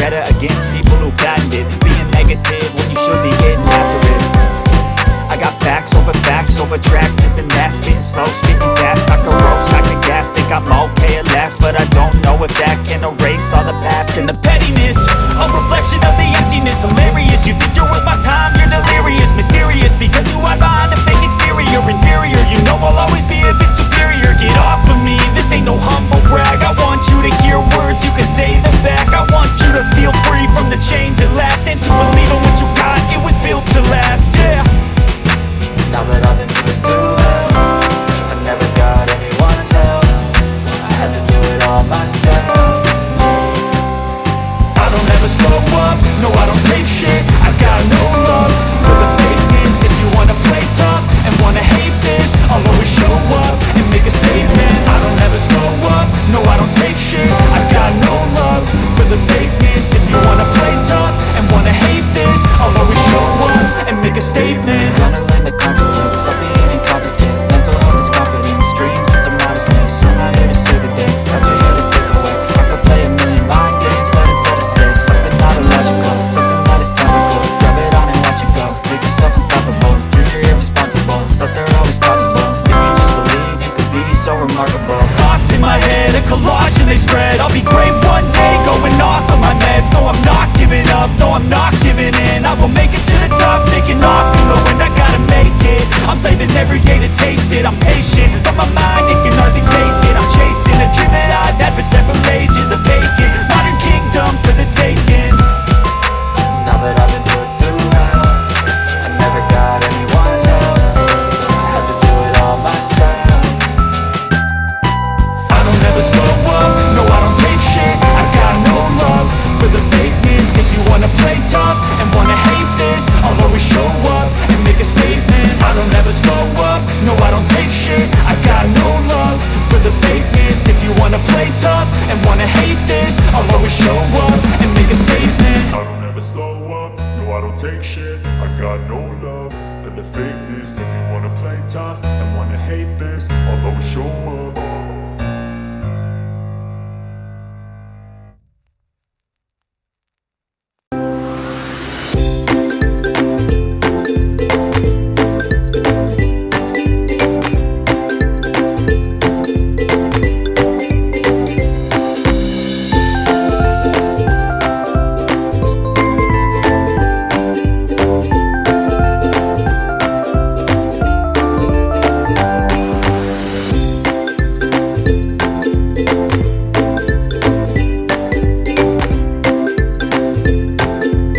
vendetta against people who patent it, being negative when you should be getting after it. I got facts over tracks, this and that, spitting slow, spitting fast, I can roast, I can gas, think I'm okay at last, but I don't know if that can erase all the past and the pettiness, a reflection of the emptiness, hilarious, you think you're worth my time, you're delirious, mysterious, because you hide behind a fake exterior, inferior, you know I'll always be a bit superior, get off of me, this ain't no humble brag, I want you to hear words, you can say them back, I want you to feel free from the chains at last, and to believe in what you got, it was built to last, yeah. Now that I've been through hell, I never got anyone's help, I had to do it all myself. I don't ever slow up, no I don't take shit, I got no love for the fakeness. If you wanna play tough and wanna hate this, I'll always show up and make a statement. I don't ever slow up, no I don't take shit, I got no love for the fakeness. If you wanna play tough and wanna hate this, I'll always show up and make a statement. Gonna learn the consequence of being incompetent. Mental health is confidence, dreams and some modestness. I'm not here to save the day, that's for you to take away. I could play a million mind games, but instead I say something not illogical, something that is topical. Grab it on and watch it go, make yourself unstoppable. Dreams are irresponsible, but they're always possible. If you just believe, you could be so remarkable. Thoughts in my head, a collage and they spread. I'll be great one day, going off of my meds. No I'm not giving up, no I'm not giving in. I will make it to the top, taking off in the wind, I gotta make it. I'm saving every day to taste it, I'm patient, but my mind, it can hardly take it. I'm chasing a dream that I've had for several ages, a vacant modern kingdom for the taking. Now that I've been through hell, I never got anyone's help, I had to do it all myself. I don't ever slow up, no I don't take shit, I got no love for the fakeness. If you wanna play tough and wanna hate this, I'll always show up and make a statement. I don't ever slow up, no I don't take shit, I got no love for the fakeness. If you wanna play tough and wanna hate